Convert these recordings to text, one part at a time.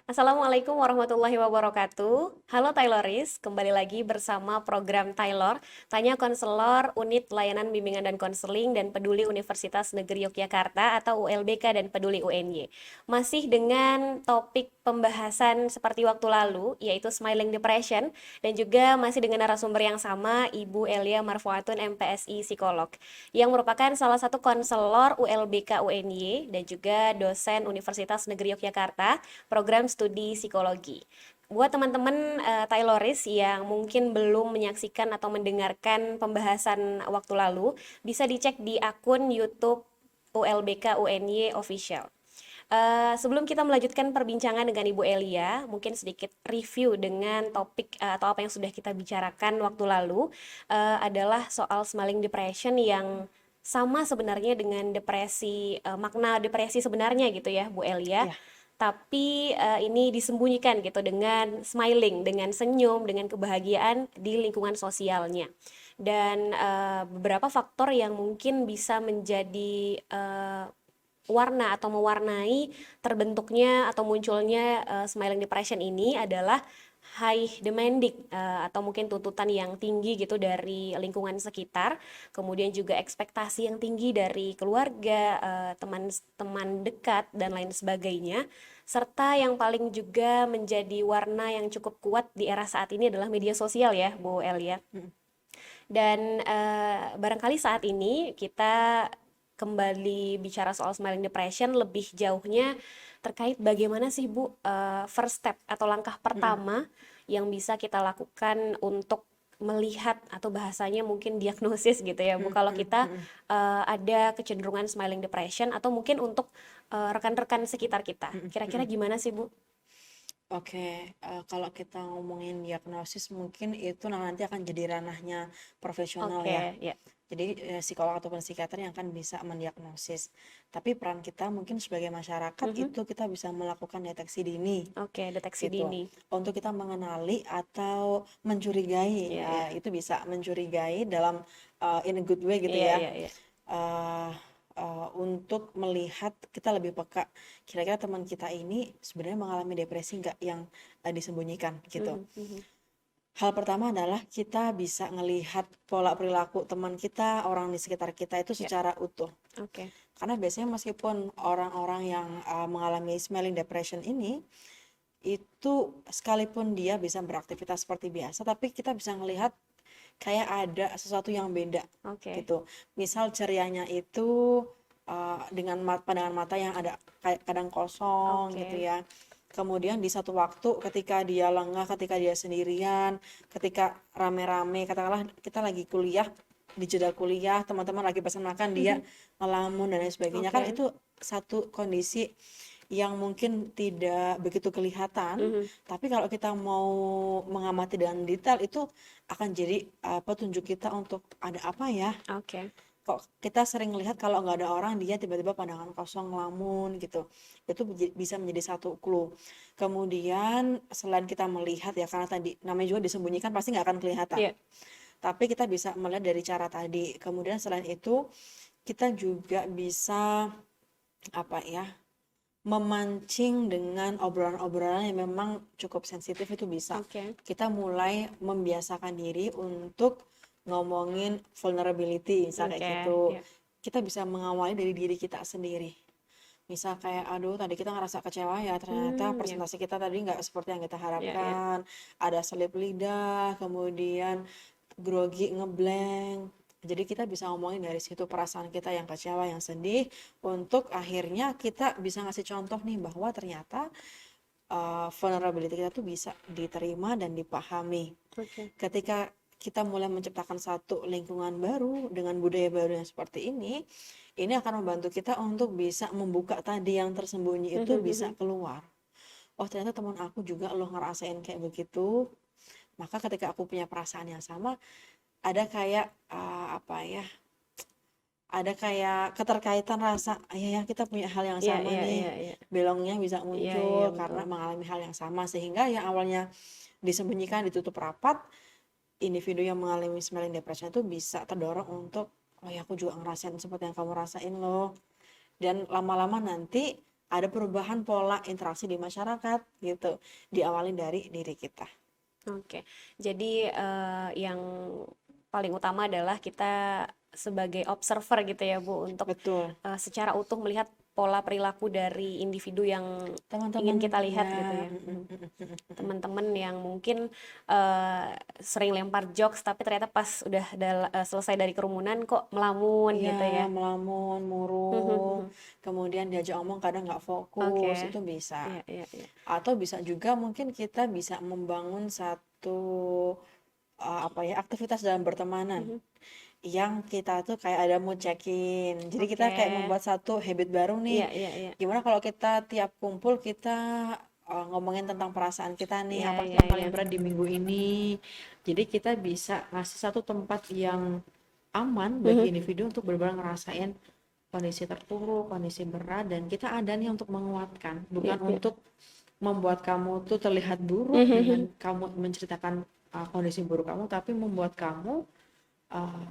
Assalamualaikum warahmatullahi wabarakatuh. Halo Tayloris, kembali lagi bersama program Taylor, Tanya Konselor Unit Layanan Bimbingan dan Konseling dan Peduli Universitas Negeri Yogyakarta atau ULBK dan Peduli UNY. Masih dengan topik pembahasan seperti waktu lalu, yaitu Smiling Depression, dan juga masih dengan narasumber yang sama, Ibu Elia Marfuatun MPSI Psikolog, yang merupakan salah satu konselor ULBK UNY dan juga dosen Universitas Negeri Yogyakarta program studi psikologi. Buat teman-teman Tayloris yang mungkin belum menyaksikan atau mendengarkan pembahasan waktu lalu, bisa dicek di akun YouTube ULBK UNY Official. Sebelum kita melanjutkan perbincangan dengan Ibu Elia, mungkin sedikit review dengan topik atau apa yang sudah kita bicarakan waktu lalu adalah soal smiling depression yang sama sebenarnya dengan depresi, makna depresi sebenarnya gitu ya Bu Elia, Ya, tapi ini disembunyikan gitu dengan smiling, dengan senyum, dengan kebahagiaan di lingkungan sosialnya. Dan beberapa faktor yang mungkin bisa menjadi warna atau mewarnai terbentuknya atau munculnya smiling depression ini adalah high demanding atau mungkin tuntutan yang tinggi gitu dari lingkungan sekitar, kemudian juga ekspektasi yang tinggi dari keluarga, teman-teman dekat dan lain sebagainya, serta yang paling juga menjadi warna yang cukup kuat di era saat ini adalah media sosial ya, Bu Elia. mm, Dan barangkali saat ini kita kembali bicara soal smiling depression lebih jauhnya terkait bagaimana sih Bu first step atau langkah mm, pertama yang bisa kita lakukan untuk melihat atau bahasanya mungkin diagnosis gitu ya Bu mm, kalau mm, kita mm. ada kecenderungan smiling depression atau mungkin untuk rekan-rekan sekitar kita. Mm, mm, Kira-kira mm. gimana sih Bu? Oke, kalau kita ngomongin diagnosis mungkin itu nanti akan jadi ranahnya profesional ya. Oke, ya. Jadi psikolog ataupun psikiater yang akan bisa mendiagnosis. Tapi peran kita mungkin sebagai masyarakat Mhm. itu kita bisa melakukan deteksi dini Oke, deteksi gitu. dini. Untuk kita mengenali atau mencurigai, Iya, iya. itu bisa mencurigai dalam in a good way gitu Iya, ya. iya, iya. eh, untuk melihat kita lebih peka kira-kira teman kita ini sebenarnya mengalami depresi nggak yang disembunyikan gitu. Mhm, mhm. Hal pertama adalah kita bisa ngelihat pola perilaku teman kita, orang di sekitar kita itu Ya, secara utuh. oke. Karena biasanya meskipun orang-orang yang mengalami smelling depression ini itu sekalipun dia bisa beraktivitas seperti biasa, tapi kita bisa ngelihat kayak ada sesuatu yang beda Oke. gitu. Misal cerianya itu dengan pandangan mata yang ada kayak kadang kosong gitu Oke. ya. Kemudian di satu waktu ketika dia lengah, ketika dia sendirian, ketika rame-rame, katakanlah kita lagi kuliah, di jeda kuliah, teman-teman lagi pesan makan, dia Mhm. ngelamun dan lain sebagainya. Kan Oke. itu satu kondisi yang mungkin tidak begitu kelihatan, Mhm. tapi kalau kita mau mengamati dengan detail itu akan jadi petunjuk kita untuk ada apa ya. Oke. Kok kita sering lihat kalau nggak ada orang dia tiba-tiba pandangan kosong ngelamun gitu. Itu bisa menjadi satu clue. Kemudian selain kita melihat ya karena tadi namanya juga disembunyikan pasti nggak akan kelihatan. Iya. Tapi kita bisa melihat dari cara tadi. Kemudian selain itu kita juga bisa apa ya memancing dengan obrolan-obrolan yang memang cukup sensitif itu bisa. Oke. Kita mulai membiasakan diri untuk ngomongin vulnerability, misal kayak Oke. gitu. Iya. Kita bisa mengawali dari diri kita sendiri. Misal kayak, aduh tadi kita ngerasa kecewa ya, ternyata Ya. presentasi kita tadi nggak seperti yang kita Ya, ya. harapkan. Ada selip lidah, kemudian grogi ngeblank. Jadi kita bisa ngomongin dari situ perasaan kita yang kecewa, yang sedih, untuk akhirnya kita bisa ngasih contoh nih bahwa ternyata vulnerability kita tuh bisa diterima dan dipahami. Oke. Ketika kita mulai menciptakan satu lingkungan baru dengan budaya baru yang seperti ini akan membantu kita untuk bisa membuka tadi yang tersembunyi itu Mhm, bisa mhm. keluar. Oh ternyata teman aku juga loh ngerasain kayak begitu. Maka ketika aku punya perasaan yang sama, ada kayak apa ya? Ada kayak keterkaitan rasa, ya ya kita punya hal yang Iya, sama iya, nih. iya, iya. Belongnya bisa Iya, muncul iya, karena betul. mengalami hal yang sama sehingga yang awalnya disembunyikan, ditutup rapat, individu yang mengalami smelling depression itu bisa terdorong untuk oh ya aku juga ngerasain seperti yang kamu rasain loh. Dan lama-lama nanti ada perubahan pola interaksi di masyarakat gitu. Diawali dari diri kita. Oke, jadi yang paling utama adalah kita sebagai observer gitu ya Bu, untuk Betul. secara utuh melihat pola perilaku dari individu yang ingin Teman-teman kita lihat gitu ya. ya. Teman-teman yang mungkin eh, sering lempar jokes tapi ternyata pas udah selesai dari kerumunan kok melamun Iya, gitu ya. melamun, murung, kemudian diajak omong kadang nggak fokus, Oke, itu bisa. iya iya iya. Atau bisa juga mungkin kita bisa membangun satu apa ya, aktivitas dalam bertemanan Mhm. yang kita tuh kayak ada mood check-in. Jadi kita Oke, kayak membuat satu habit baru nih. iya iya iya, Gimana kalau kita tiap kumpul kita ngomongin tentang perasaan kita nih, iya apa sih iya yang iya. paling berat di minggu ini. Jadi kita bisa ngasih satu tempat yang aman bagi Mhm. individu untuk benar-benar ngerasain kondisi terpuruk, kondisi berat, dan kita ada nih untuk menguatkan, Iya bukan iya. untuk membuat kamu tuh terlihat buruk dengan Mhm. kamu menceritakan kondisi buruk kamu, tapi membuat kamu uh,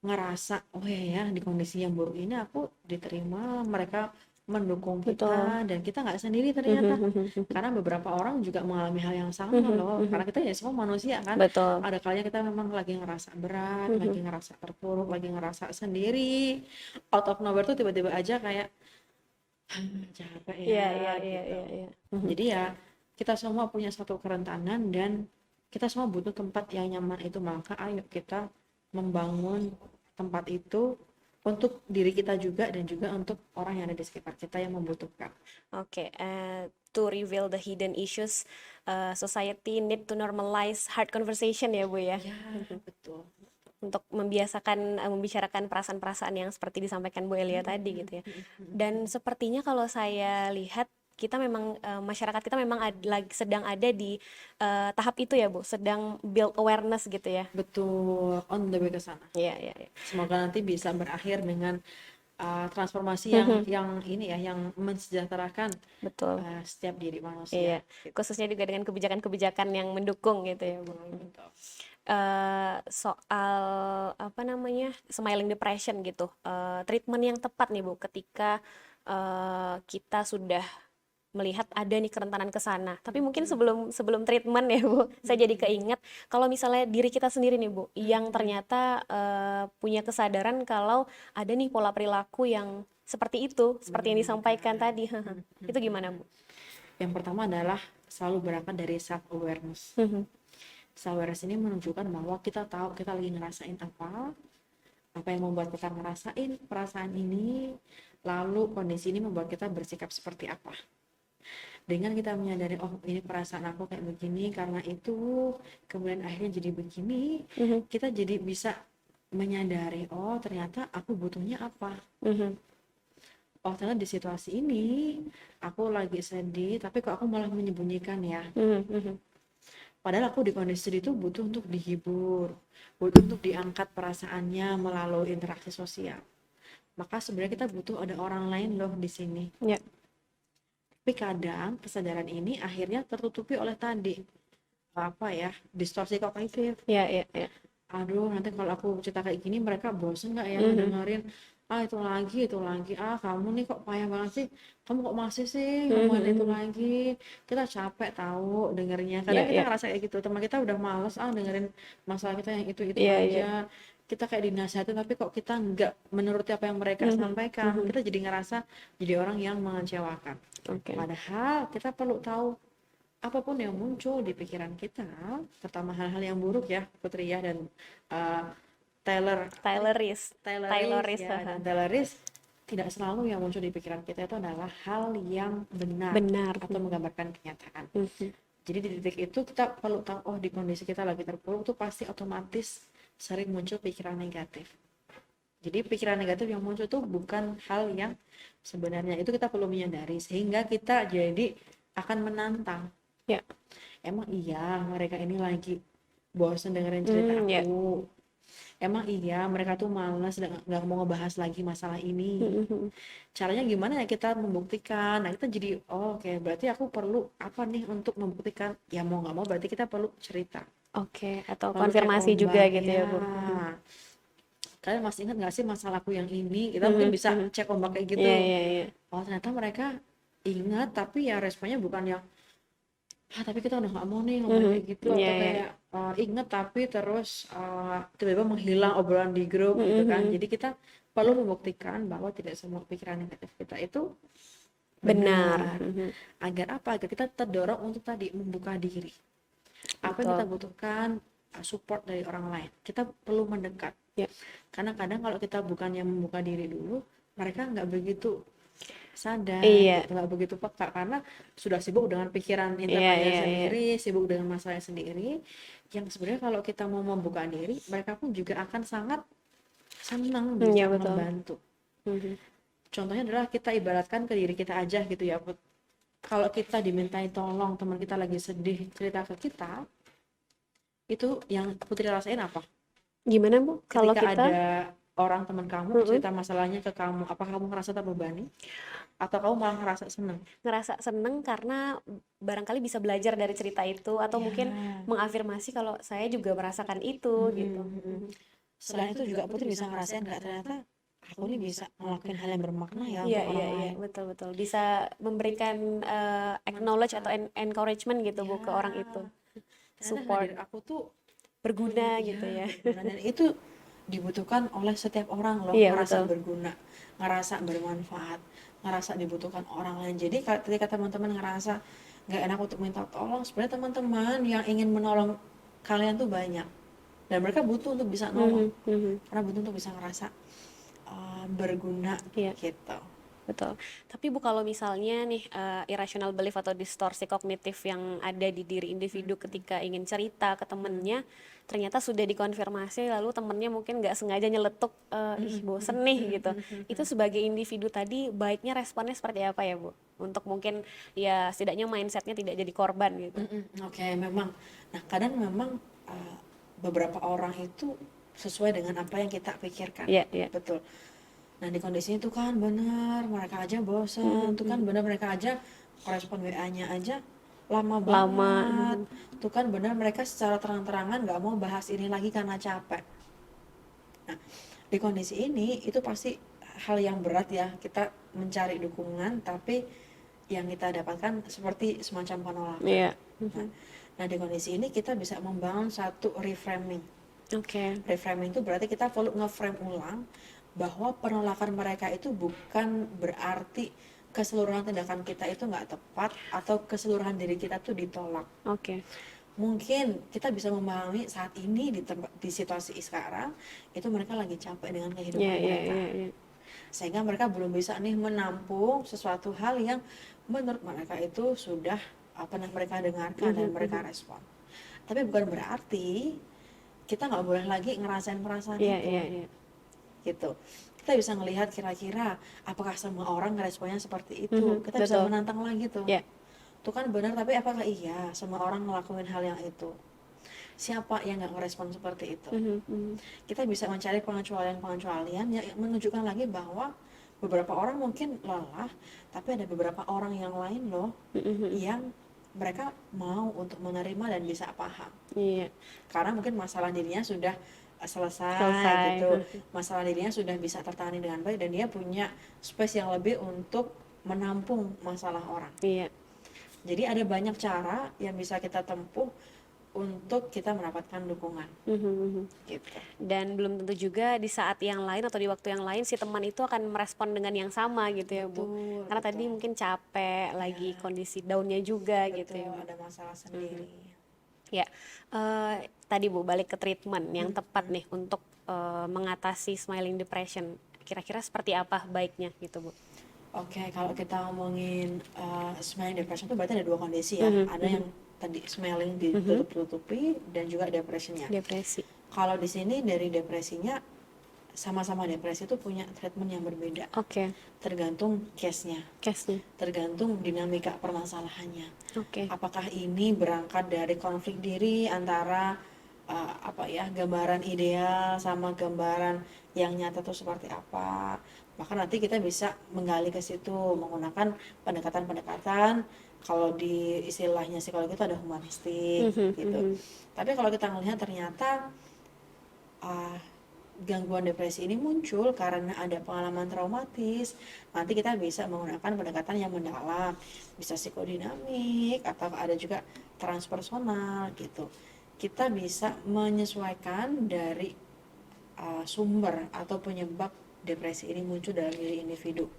ngerasa, oh ya ya, di kondisi yang buruk ini aku diterima, mereka mendukung kita, Betul. dan kita nggak sendiri ternyata. Karena beberapa orang juga mengalami hal yang sama loh, karena kita ya semua manusia kan. Betul. Ada kalanya kita memang lagi ngerasa berat, lagi ngerasa terpuruk, lagi ngerasa sendiri, out of nowhere tuh tiba-tiba aja kayak capek Iya ya iya iya gitu. iya iya. Jadi ya kita semua punya satu kerentanan dan kita semua butuh tempat yang nyaman itu, maka ayo kita membangun tempat itu untuk diri kita juga dan juga untuk orang yang ada di sekitar kita yang membutuhkan. Oke, to reveal the hidden issues, society need to normalize hard conversation ya Bu ya, Ya, betul. untuk membiasakan membicarakan perasaan-perasaan yang seperti disampaikan Bu Elia tadi gitu ya. Dan sepertinya kalau saya lihat kita memang masyarakat kita memang lagi sedang ada di tahap itu ya Bu, sedang build awareness gitu ya. Betul, on the way ke sana. Iya iya iya. Semoga nanti bisa berakhir dengan transformasi yang ini ya, yang mensejahterakan Betul. setiap diri manusia. Iya, khususnya juga dengan kebijakan-kebijakan yang mendukung gitu ya Bu. Betul. Soal apa namanya, smiling depression gitu, treatment yang tepat nih Bu ketika kita sudah melihat ada nih kerentanan ke sana. Tapi mungkin sebelum sebelum treatment ya Bu, saya jadi keinget kalau misalnya diri kita sendiri nih Bu, yang ternyata punya kesadaran kalau ada nih pola perilaku yang seperti itu, seperti yang disampaikan tadi. Itu gimana Bu? Yang pertama adalah selalu berangkat dari self awareness. Self awareness ini menunjukkan bahwa kita tahu kita lagi ngerasain apa yang membuat kita ngerasain perasaan ini, lalu kondisi ini membuat kita bersikap seperti apa. Dengan kita menyadari, oh ini perasaan aku kayak begini karena itu, kemudian akhirnya jadi begini, kita jadi bisa menyadari, oh ternyata aku butuhnya apa. Oh ternyata di situasi ini aku lagi sedih, tapi kok aku malah menyembunyikan ya. Padahal aku di kondisi sedih itu butuh untuk dihibur, butuh untuk diangkat perasaannya melalui interaksi sosial. Maka sebenarnya kita butuh ada orang lain loh di sini. Ya. Tapi kadang kesadaran ini akhirnya tertutupi oleh tadi apa ya, distorsi kognitif. Ya, ya, ya. Aduh nanti kalau aku cerita kayak gini mereka bosen nggak ya dengerin, itu lagi, kamu nih kok payah banget sih, kamu kok masih sih ngomongin itu lagi, kita capek tahu dengernya. Kadang Ya, kita ya. ngerasa kayak gitu, teman kita udah males dengerin masalah kita yang itu Ya, ya. aja, kita kayak dinasihatin tapi kok kita nggak menuruti apa yang mereka sampaikan, kita jadi ngerasa jadi orang yang mengecewakan. Oke. Padahal kita perlu tahu apapun yang muncul di pikiran kita, terutama hal-hal yang buruk ya Putri ya, dan Tayloris, Tayloris ya, dan Tayloris tidak selalu yang muncul di pikiran kita itu adalah hal yang benar. Atau menggambarkan kenyataan. Jadi di titik itu kita perlu tahu, oh di kondisi kita lagi terpuruk tuh pasti otomatis sering muncul pikiran negatif. Jadi pikiran negatif yang muncul tuh bukan hal yang sebenarnya, itu kita perlu menyadari sehingga kita jadi akan menantang. Ya. Emang iya mereka ini lagi bosan dengerin cerita aku. Emang iya mereka tuh malas nggak mau ngebahas lagi masalah ini. Caranya gimana ya kita membuktikan? Nah kita jadi oke, berarti aku perlu apa nih untuk membuktikan? Ya mau nggak mau berarti kita perlu cerita. Oke, atau Lalu konfirmasi juga gitu ya Bu. Kalian masih ingat nggak sih masalahku yang ini? Kita mungkin bisa cek ombak kayak gitu. Iya. Oh ternyata mereka ingat tapi ya responnya bukan yang tapi kita udah nggak mau nih ngomongin kayak gitu, Iya, atau iya. kayak inget tapi terus tiba-tiba menghilang obrolan di grup gitu kan. Jadi kita perlu membuktikan bahwa tidak semua pikiran negatif kita itu Benar. benar. Agar apa? Agar kita terdorong untuk tadi membuka diri. Apa yang kita Betul. butuhkan, support dari orang lain. Kita perlu mendekat. Ya. Karena kadang kalau kita bukannya membuka diri dulu, mereka nggak begitu sadar, Iya. gitu, nggak begitu peka karena sudah sibuk dengan pikiran Iya, internalnya iya, iya. sendiri, sibuk dengan masalahnya sendiri. Yang sebenarnya kalau kita mau membuka diri, mereka pun juga akan sangat senang Iya, bisa betul. membantu. Mhm. Contohnya adalah kita ibaratkan ke diri kita aja gitu ya, Put. Kalau kita dimintai tolong, teman kita lagi sedih, cerita ke kita, itu yang Putri rasain apa? Gimana, Bu? Kalau Ketika kita ada orang teman kamu cerita masalahnya ke kamu, apa kamu ngerasa terbebani? Atau kamu malah ngerasa seneng? ngerasa seneng karena barangkali bisa belajar dari cerita itu atau mungkin Ya. mengafirmasi kalau saya juga merasakan itu gitu. Selain itu juga Putri bisa ngerasain nggak ternyata aku nih bisa ngelakuin hal yang bermakna ya Iya, untuk iya, orang iya, lain. betul, betul. Bisa memberikan acknowledge atau encouragement gitu, Bu, ke orang Ya, itu. ternyata Support, hadir aku tuh berguna ya gitu ya. berguna, dan itu dibutuhkan oleh setiap orang loh, Iya, ngerasa betul. berguna, ngerasa bermanfaat, ngerasa dibutuhkan orang lain. Jadi ketika teman-teman ngerasa nggak enak untuk minta tolong, sebenarnya teman-teman yang ingin menolong kalian tuh banyak, dan mereka butuh untuk bisa nolong, karena butuh untuk bisa ngerasa berguna Iya. gitu. Betul. Tapi Bu, kalau misalnya nih irrational belief atau distorsi kognitif yang ada di diri individu ketika ingin cerita ke temennya, ternyata sudah dikonfirmasi lalu temennya mungkin nggak sengaja nyeletuk, ih bosen nih gitu. Itu sebagai individu tadi baiknya responnya seperti apa ya, Bu? Untuk mungkin ya setidaknya mindsetnya tidak jadi korban gitu. Oke, memang. Nah, kadang memang beberapa orang itu sesuai dengan apa yang kita pikirkan. Iya, iya. Betul. Nah, di kondisi itu kan benar, mereka aja bosan. Tuh kan benar, mereka aja respon WA-nya aja lama Lama. banget. Tuh kan benar, mereka secara terang-terangan nggak mau bahas ini lagi karena capek. Nah, di kondisi ini itu pasti hal yang berat ya, kita mencari dukungan, tapi yang kita dapatkan seperti semacam penolakan. Iya. Nah, di kondisi ini kita bisa membangun satu reframing. Oke. Reframing itu berarti kita perlu nge-frame ulang bahwa penolakan mereka itu bukan berarti keseluruhan tindakan kita itu nggak tepat atau keseluruhan diri kita tuh ditolak. Oke. Mungkin kita bisa memahami saat ini di situasi sekarang itu mereka lagi capek dengan kehidupan Iya, iya, mereka, iya, iya. sehingga mereka belum bisa nih menampung sesuatu hal yang menurut mereka itu sudah pernah mereka dengarkan dan mereka respon. Tapi bukan berarti kita nggak boleh lagi ngerasain perasaan Iya, itu, iya, iya. gitu. Kita bisa ngelihat kira-kira apakah semua orang ngeresponnya seperti itu. Kita bisa Betul. menantang lagi tuh. Iya. Tuh kan benar, tapi apakah iya semua orang ngelakuin hal yang itu? Siapa yang nggak ngerespon seperti itu? Kita bisa mencari pengecualian-pengecualian yang menunjukkan lagi bahwa beberapa orang mungkin lelah, tapi ada beberapa orang yang lain loh yang mereka mau untuk menerima dan bisa paham. Iya. Karena mungkin masalah dirinya sudah selesai Selesai. gitu, masalah dirinya sudah bisa tertangani dengan baik, dan dia punya space yang lebih untuk menampung masalah orang. Iya. Jadi ada banyak cara yang bisa kita tempuh untuk kita mendapatkan dukungan gitu. Dan belum tentu juga di saat yang lain atau di waktu yang lain si teman itu akan merespon dengan yang sama gitu ya, Bu. Betul, Karena tadi betul. mungkin capek, lagi kondisi down-nya juga gitu ya, Betul, Bu. ada masalah sendiri. Ya, tadi Bu balik ke treatment yang tepat nih untuk mengatasi smiling depression. Kira-kira seperti apa baiknya gitu, Bu? Oke, kalau kita ngomongin smiling depression itu berarti ada dua kondisi ya. Ada yang tadi smiling ditutup-tutupi dan juga depressionnya. Depresi. Kalau di sini dari depresinya, sama-sama depresi itu punya treatment yang berbeda. Oke. Tergantung case-nya, Case-nya. tergantung dinamika permasalahannya. Oke. Apakah ini berangkat dari konflik diri antara gambaran ideal sama gambaran yang nyata itu seperti apa. Maka nanti kita bisa menggali ke situ menggunakan pendekatan-pendekatan, kalau di istilahnya psikologi itu ada humanistik gitu. Tapi kalau kita melihat ternyata gangguan depresi ini muncul karena ada pengalaman traumatis, nanti kita bisa menggunakan pendekatan yang mendalam, bisa psikodinamik atau ada juga transpersonal gitu. Kita bisa menyesuaikan dari sumber atau penyebab depresi ini muncul dalam diri individu.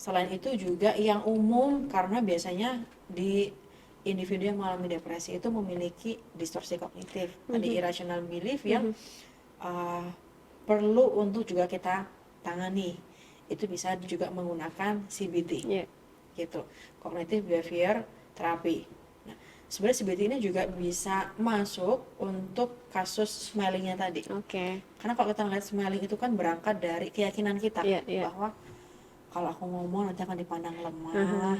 Selain itu juga yang umum karena biasanya di individu yang mengalami depresi itu memiliki distorsi kognitif, ada irrational belief yang perlu untuk juga kita tangani. Itu bisa juga menggunakan CBT, gitu, Cognitive Behavior Therapy. Nah, sebenarnya CBT ini juga bisa masuk untuk kasus smilingnya tadi. Karena kalau kita ngeliat smiling itu kan berangkat dari keyakinan kita bahwa kalau aku ngomong nanti akan dipandang lemah.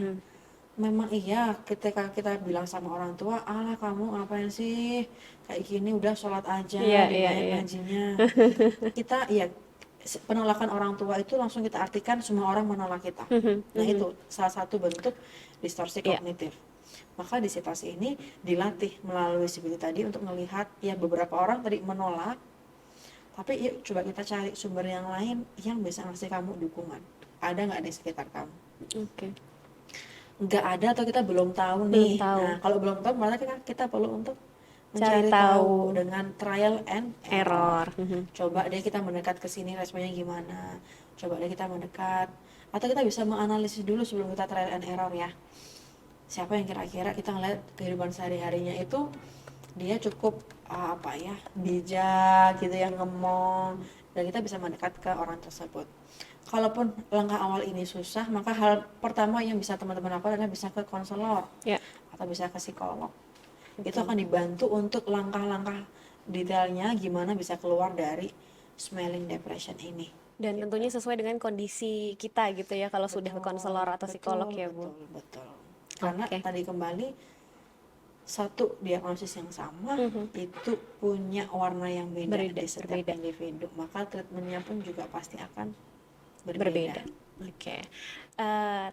Memang iya, ketika kita bilang sama orang tua, alah kamu ngapain sih kayak gini, udah sholat aja, dibanyak ngajinya. Kita penolakan orang tua itu langsung kita artikan semua orang menolak kita. Nah itu salah satu bentuk distorsi kognitif. Maka di situasi ini dilatih melalui CBT tadi untuk melihat ya beberapa orang tadi menolak, tapi yuk coba kita cari sumber yang lain yang bisa ngasih kamu dukungan. Ada nggak di sekitar kamu? Nggak ada atau kita belum tahu nih. Nah, kalau belum tahu berarti kita perlu untuk mencari tahu dengan trial and error. Coba deh kita mendekat ke sini, responnya gimana. Coba deh kita mendekat. Atau kita bisa menganalisis dulu sebelum kita trial and error ya. Siapa yang kira-kira kita ngeliat kehidupan sehari-harinya itu dia cukup bijak gitu, yang ngomong, dan kita bisa mendekat ke orang tersebut. Kalaupun langkah awal ini susah, maka hal pertama yang bisa teman-teman lakukan adalah bisa ke konselor atau bisa ke psikolog. Itu akan dibantu untuk langkah-langkah detailnya gimana bisa keluar dari smiling depression ini. Dan tentunya sesuai dengan kondisi kita gitu ya, kalau sudah ke konselor atau psikolog ya Bu. Betul. Karena tadi kembali satu diagnosis yang sama itu punya warna yang beda di setiap individu, maka treatmentnya pun juga pasti akan berbeda.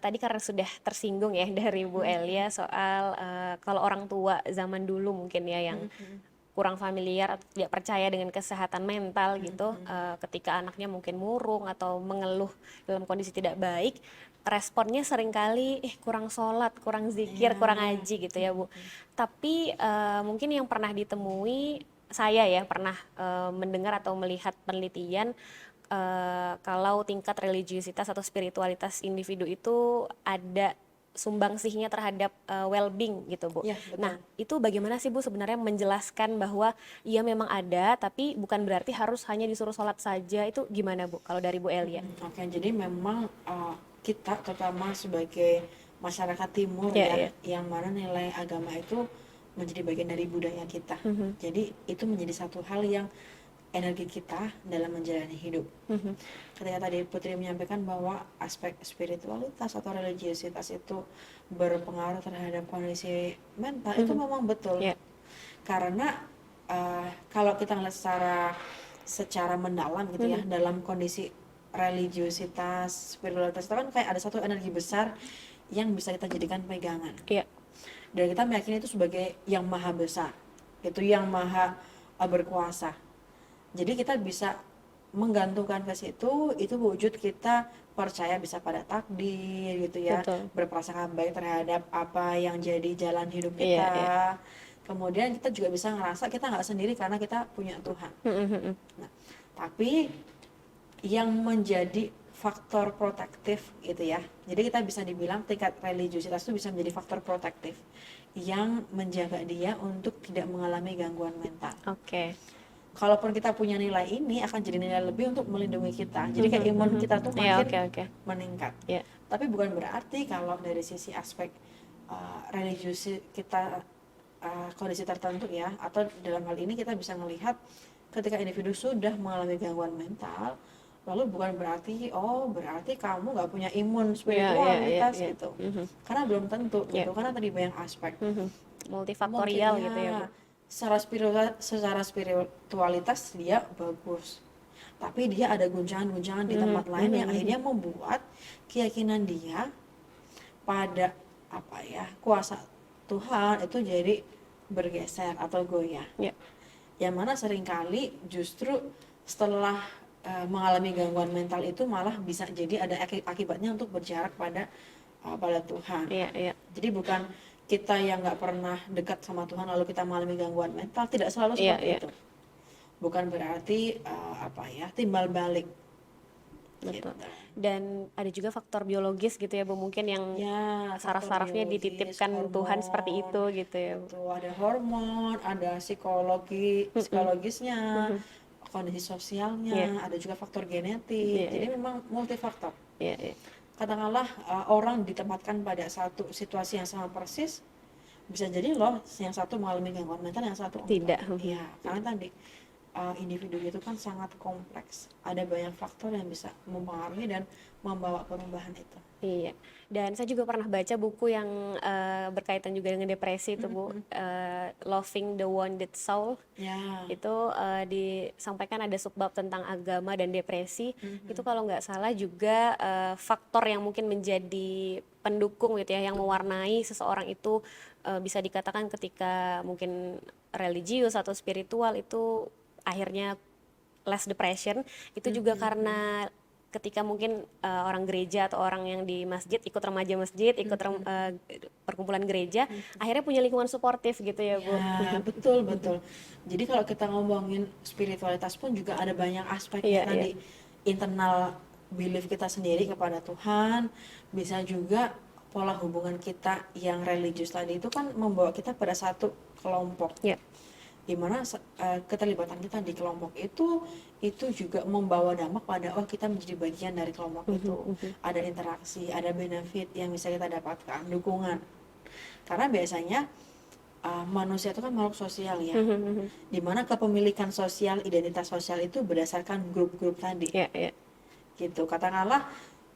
Tadi karena sudah tersinggung ya dari Bu Elia soal kalau orang tua zaman dulu mungkin ya yang kurang familiar atau tidak percaya dengan kesehatan mental gitu, ketika anaknya mungkin murung atau mengeluh dalam kondisi tidak baik, responnya seringkali kurang sholat, kurang zikir, kurang ngaji gitu ya Bu. Tapi mungkin yang pernah ditemui, saya ya pernah mendengar atau melihat penelitian kalau tingkat religiusitas atau spiritualitas individu itu ada sumbangsihnya terhadap well-being gitu Bu. Nah itu bagaimana sih Bu sebenarnya menjelaskan bahwa iya memang ada, tapi bukan berarti harus hanya disuruh sholat saja, itu gimana Bu kalau dari Bu Elia? Jadi memang kita terutama sebagai masyarakat timur yang mana nilai agama itu menjadi bagian dari budaya kita. Jadi itu menjadi satu hal yang energi kita dalam menjalani hidup. Ketika tadi Putri menyampaikan bahwa aspek spiritualitas atau religiusitas itu berpengaruh terhadap kondisi mental, itu memang betul. Karena kalau kita ngeliat secara mendalam gitu ya, dalam kondisi religiusitas, spiritualitas itu kan kayak ada satu energi besar yang bisa kita jadikan pegangan. Dan kita meyakini itu sebagai yang maha besar, itu yang maha berkuasa. Jadi kita bisa menggantungkan ke situ, itu wujud kita percaya bisa pada takdir gitu ya, berprasangka baik terhadap apa yang jadi jalan hidup kita. Kemudian kita juga bisa ngerasa kita nggak sendiri karena kita punya Tuhan. Nah, tapi yang menjadi faktor protektif gitu ya, jadi kita bisa dibilang tingkat religiusitas itu bisa menjadi faktor protektif yang menjaga dia untuk tidak mengalami gangguan mental. Kalaupun kita punya nilai ini akan jadi nilai lebih untuk melindungi kita. Jadi kayak imun kita tuh makin meningkat. Tapi bukan berarti kalau dari sisi aspek religius kita kondisi tertentu ya, atau dalam hal ini kita bisa melihat ketika individu sudah mengalami gangguan mental, lalu bukan berarti berarti kamu nggak punya imun spiritualitas gitu. Karena belum tentu gitu, karena tadi banyak aspek multifaktorial gitu ya Bu. Secara spiritualitas dia bagus, tapi dia ada guncangan-guncangan di tempat lain yang akhirnya membuat keyakinan dia pada kuasa Tuhan itu jadi bergeser atau goyah. Yang mana seringkali justru setelah mengalami gangguan mental itu malah bisa jadi ada akibatnya untuk berjarak pada Tuhan. Iya, iya. Jadi bukan kita yang nggak pernah dekat sama Tuhan lalu kita mengalami gangguan mental, tidak selalu Iya, seperti iya. itu. Bukan berarti timbal balik gitu. Betul. Dan ada juga faktor biologis gitu ya Bu, mungkin yang Ya, faktor saraf-sarafnya biologis, dititipkan Tuhan seperti hormon, itu gitu ya Bu. itu ada hormon, ada Mm-mm. psikologisnya, Mhm. kondisi Iya, sosialnya, ada juga faktor genetik. iya, Jadi iya. memang multifaktor. Iya, iya. Katakanlah orang ditempatkan pada satu situasi yang sama persis, bisa jadi loh yang satu mengalami gangguan mental, yang satu enggak. Tidak. Mhm. Iya, karena tadi individu itu kan sangat kompleks. Ada banyak faktor yang bisa mempengaruhi dan membawa perubahan itu. Iya, dan saya juga pernah baca buku yang berkaitan juga dengan depresi itu Bu, Loving the Wounded Soul. Ya, Itu disampaikan ada subbab tentang agama dan depresi. Itu kalau nggak salah juga faktor yang mungkin menjadi pendukung gitu ya, yang mewarnai seseorang itu bisa dikatakan ketika mungkin religius atau spiritual itu akhirnya less depression, itu juga karena ketika mungkin orang gereja atau orang yang di masjid ikut remaja masjid, ikut perkumpulan gereja, akhirnya punya lingkungan suportif gitu ya Bu. ya, betul, betul. Jadi kalau kita ngomongin spiritualitas pun juga ada banyak aspeknya Iya, iya. tadi. Internal belief kita sendiri kepada Tuhan, bisa juga pola hubungan kita yang religius tadi itu kan membawa kita pada satu kelompok. Iya. Di mana keterlibatan kita di kelompok itu juga membawa dampak pada kita menjadi bagian dari kelompok itu. Ada interaksi, ada benefit yang bisa kita dapatkan, dukungan. Karena biasanya manusia itu kan makhluk sosial ya, dimana kepemilikan sosial, identitas sosial itu berdasarkan grup-grup tadi. Iya, iya. Gitu, katakanlah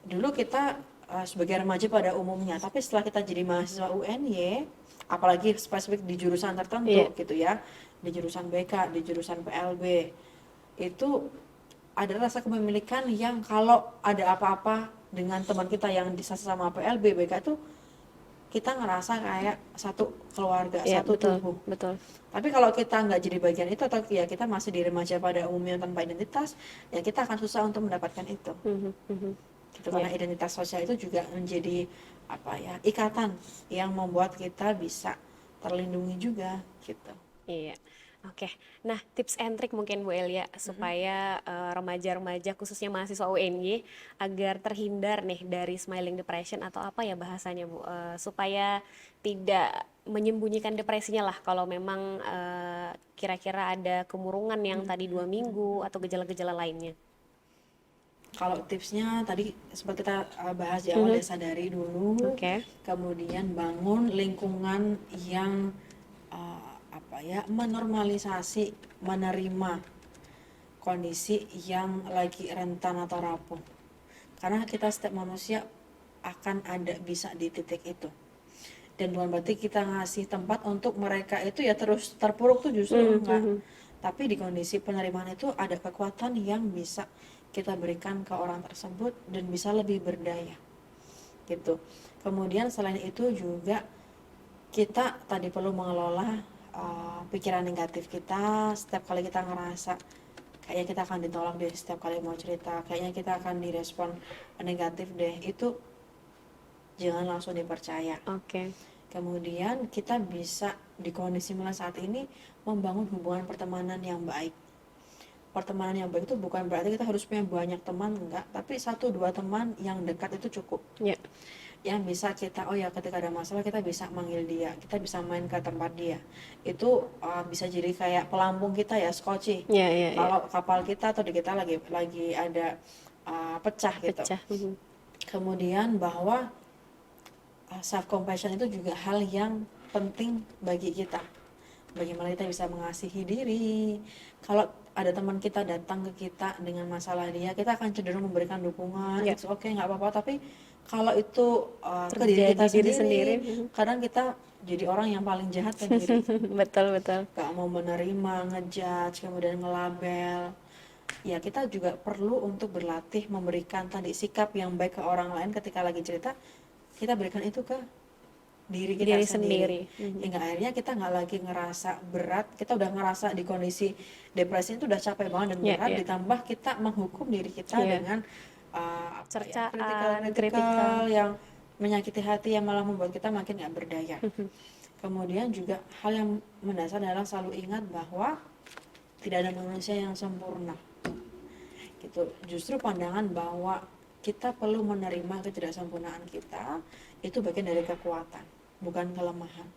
dulu kita sebagai remaja pada umumnya, tapi setelah kita jadi mahasiswa UNY, apalagi spesifik di jurusan Iya. tertentu gitu ya, di jurusan BK, di jurusan PLB, itu ada rasa kepemilikan yang kalau ada apa-apa dengan teman kita yang di sama PLB, BK itu kita ngerasa kayak satu keluarga, Iya, satu betul, tubuh. betul. Tapi kalau kita nggak jadi bagian itu, atau ya kita masih di remaja pada umumnya tanpa identitas, ya kita akan susah untuk mendapatkan itu. Mhm, mhm. Gitu, Iya, karena identitas sosial itu juga menjadi ikatan yang membuat kita bisa terlindungi juga gitu. iya. Oke. Nah, tips and trick mungkin Bu Elia supaya remaja-remaja khususnya mahasiswa UNY agar terhindar nih dari smiling depression atau apa ya bahasanya Bu, supaya tidak menyembunyikan depresinya lah kalau memang kira-kira ada kemurungan yang tadi 2 minggu atau gejala-gejala lainnya. Kalau tipsnya tadi seperti kita bahas di awal, ya sadari dulu, Oke. kemudian bangun lingkungan yang menormalisasi, menerima kondisi yang lagi rentan atau rapuh. Karena kita setiap manusia akan ada bisa di titik itu. Dan bukan berarti kita ngasih tempat untuk mereka itu ya terus terpuruk, tuh justru enggak. Tapi di kondisi penerimaan itu ada kekuatan yang bisa kita berikan ke orang tersebut dan bisa lebih berdaya gitu. Kemudian selain itu juga kita tadi perlu mengelola pikiran negatif kita. Setiap kali kita ngerasa kayaknya kita akan ditolak deh, setiap kali mau cerita kayaknya kita akan direspon negatif deh, itu jangan langsung dipercaya. Oke. Kemudian kita bisa di kondisi mulai saat ini membangun hubungan pertemanan yang baik. Pertemanan yang baik itu bukan berarti kita harus punya banyak teman, enggak, tapi 1-2 teman yang dekat itu cukup. Ya. Yang bisa kita, ketika ada masalah kita bisa manggil dia, kita bisa main ke tempat dia. Itu bisa jadi kayak pelampung kita ya, skoci. Ya, ya, ya. Kalau kapal kita atau di kita lagi ada pecah gitu. Pecah. Kemudian bahwa self compassion itu juga hal yang penting bagi kita. Bagaimana kita bisa mengasihi diri. Kalau ada teman kita datang ke kita dengan masalah dia, kita akan cenderung memberikan dukungan. Ya. It's okay, nggak apa-apa. Tapi kalau itu ke diri kita Terjadi diri sendiri, sendiri. kadang kita jadi orang yang paling jahat ke diri. Betul, betul. Gak mau menerima, ngejudge, kemudian ngelabel. Ya kita juga perlu untuk berlatih memberikan tadi sikap yang baik ke orang lain ketika lagi cerita. Kita berikan itu ke diri kita Diri sendiri. sendiri. Hingga akhirnya kita nggak lagi ngerasa berat, kita udah ngerasa di kondisi depresi itu udah capek banget dan Ya, berat, ya. ditambah kita menghukum diri kita Iya. dengan apa ya, Cercaan, kritikan. kritikal-kritikal yang menyakiti hati, yang malah membuat kita makin nggak berdaya. Kemudian juga hal yang mendasar adalah selalu ingat bahwa tidak ada manusia yang sempurna. Gitu. Justru pandangan bahwa kita perlu menerima ketidaksempurnaan kita itu bagian dari kekuatan, bukan kelemahan.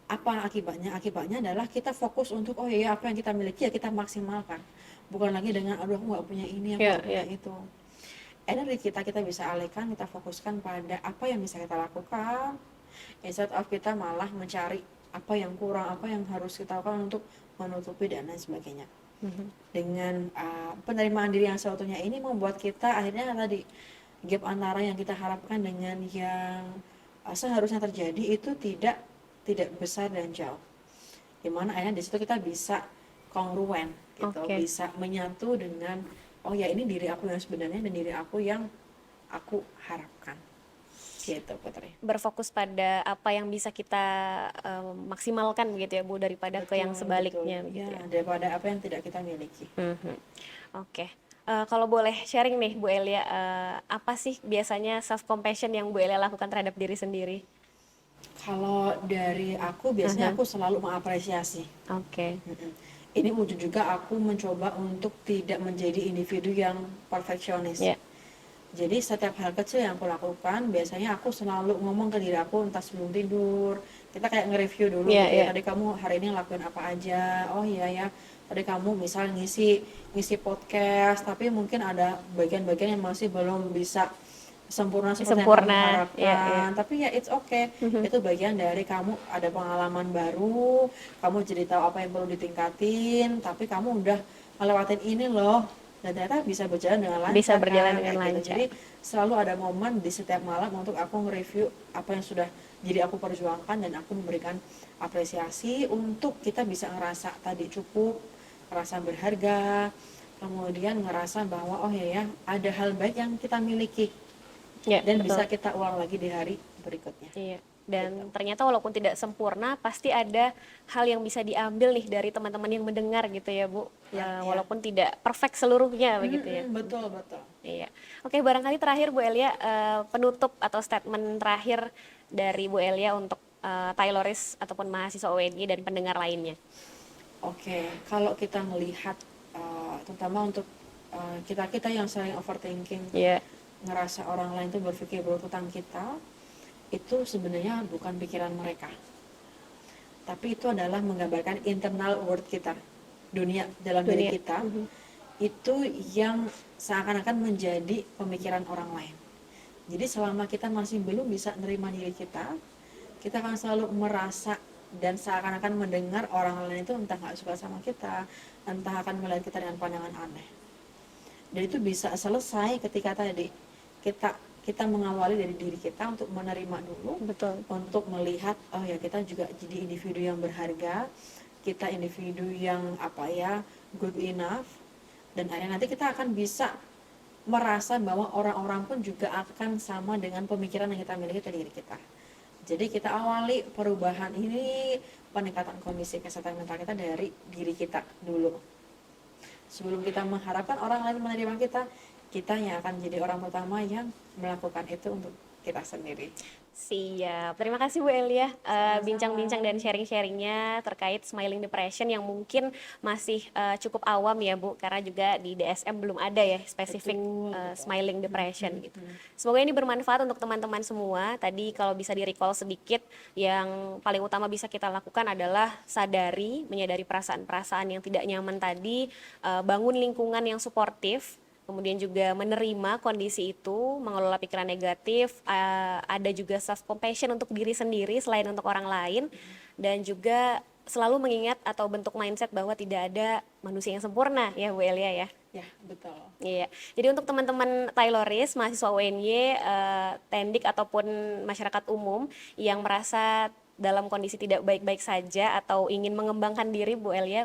Apa akibatnya? Akibatnya adalah kita fokus untuk oh iya apa yang kita miliki ya kita maksimalkan. Bukan lagi dengan aduh aku nggak punya ini, aku Ya, nggak punya ya. itu. Energi kita bisa alihkan, kita fokuskan pada apa yang bisa kita lakukan, instead of kita malah mencari apa yang kurang, apa yang harus kita lakukan untuk menutupi dan lain sebagainya. Dengan penerimaan diri yang seutuhnya ini membuat kita akhirnya tadi gap antara yang kita harapkan dengan yang seharusnya terjadi itu tidak besar dan jauh. Dimana akhirnya di situ kita bisa kongruen gitu, Oke. bisa menyatu dengan oh ya ini diri aku yang sebenarnya dan diri aku yang aku harapkan. Gitu Putri. Berfokus pada apa yang bisa kita maksimalkan begitu ya Bu, daripada ke yang Betul, sebaliknya betul. begitu Ya, ya. daripada apa yang tidak kita miliki. Oke. Kalau boleh sharing nih Bu Elia, apa sih biasanya self compassion yang Bu Elia lakukan terhadap diri sendiri? Kalau dari aku biasanya Aha. aku selalu mengapresiasi. Oke. Ini wujud juga aku mencoba untuk tidak menjadi individu yang perfeksionis. Ya. Jadi setiap hal kecil yang aku lakukan, biasanya aku selalu ngomong ke diri aku entah sebelum tidur. Kita kayak nge-review dulu Ya, gitu ya. ya. Tadi kamu hari ini lakuin apa aja? Oh iya ya. Tadi kamu misal ngisi podcast, tapi mungkin ada bagian-bagian yang masih belum bisa sempurna seperti yang kamu Sempurna. Ya, ya. harapkan. Tapi ya it's okay. Itu bagian dari kamu ada pengalaman baru, kamu jadi tahu apa yang perlu ditingkatin, tapi kamu udah ngelewatin ini loh. Dan ternyata bisa berjalan dengan Bisa lancar berjalan kan, dengan kayak gitu. lancar. Jadi selalu ada momen di setiap malam untuk aku nge-review apa yang sudah jadi aku perjuangkan dan aku memberikan apresiasi untuk kita bisa ngerasa tadi cukup, ngerasa berharga, kemudian ngerasa bahwa oh ya ada hal baik yang kita miliki Ya, dan betul. bisa kita ulang lagi di hari berikutnya. Iya. Dan ternyata walaupun tidak sempurna, pasti ada hal yang bisa diambil nih dari teman-teman yang mendengar gitu ya Bu. Ya, ya. Walaupun tidak perfect seluruhnya begitu ya. Betul, betul. Iya. Oke, barangkali terakhir Bu Elia, penutup atau statement terakhir dari Bu Elia untuk Tayloris ataupun mahasiswa UNY dan pendengar lainnya. Oke, kalau kita melihat terutama untuk kita-kita yang sering overthinking, Iya. ngerasa orang lain itu berpikir buruk tentang kita, itu sebenarnya bukan pikiran mereka. Tapi itu adalah menggambarkan internal world kita, dunia dalam diri Dunia. kita, itu yang seakan-akan menjadi pemikiran orang lain. Jadi selama kita masih belum bisa menerima diri kita akan selalu merasa dan seakan-akan mendengar orang lain itu entah nggak suka sama kita, entah akan melihat kita dengan pandangan aneh. Dan itu bisa selesai ketika tadi kita mengawali dari diri kita untuk menerima dulu, Betul. untuk melihat oh ya kita juga jadi individu yang berharga, kita individu yang apa ya good enough, dan akhirnya nanti kita akan bisa merasa bahwa orang-orang pun juga akan sama dengan pemikiran yang kita miliki ke diri kita. Jadi kita awali perubahan ini, peningkatan kondisi kesehatan mental kita dari diri kita dulu. Sebelum kita mengharapkan orang lain menerima kita yang akan jadi orang pertama yang melakukan itu untuk kita sendiri. Siap. Terima kasih Bu Elia, Sama-sama. bincang-bincang dan sharing-sharingnya terkait smiling depression yang mungkin masih cukup awam ya Bu, karena juga di DSM belum ada ya spesifik Betul. smiling depression gitu. Semoga ini bermanfaat untuk teman-teman semua. Tadi kalau bisa di-recall sedikit, yang paling utama bisa kita lakukan adalah menyadari perasaan-perasaan yang tidak nyaman tadi, bangun lingkungan yang suportif, kemudian juga menerima kondisi itu, mengelola pikiran negatif, ada juga self compassion untuk diri sendiri selain untuk orang lain, dan juga selalu mengingat atau bentuk mindset bahwa tidak ada manusia yang sempurna ya Bu Elia ya. Ya, betul. Iya. Jadi untuk teman-teman Tayloris, mahasiswa UNY, Tendik ataupun masyarakat umum yang merasa dalam kondisi tidak baik-baik saja atau ingin mengembangkan diri Bu Elia,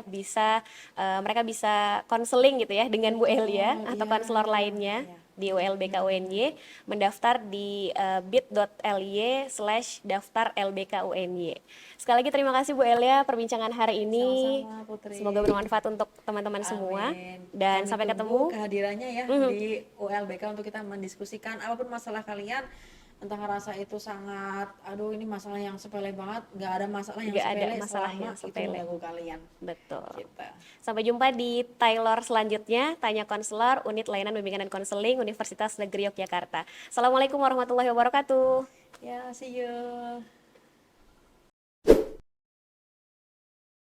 mereka bisa konseling gitu ya dengan Bu Elia atau konselor lainnya. Ya. di ULBK UNY, mendaftar di bit.ly/daftar LBK UNY. Sekali lagi terima kasih Bu Elia perbincangan hari ini. Sama-sama Putri. Semoga bermanfaat untuk teman-teman semua. Amin. Dan Kami sampai ketemu. tunggu kehadirannya ya di ULBK untuk kita mendiskusikan apapun masalah kalian. Entah ngerasa itu sangat, aduh ini masalah yang sepele banget, nggak ada masalah yang Nggak ada sepele masalah selama yang itu sepele. mengganggu kalian. Betul. Gitu. Sampai jumpa di Taylor selanjutnya, Tanya Konselor, Unit Layanan Bimbingan dan Konseling, Universitas Negeri Yogyakarta. Assalamualaikum warahmatullahi wabarakatuh. Ya, see you.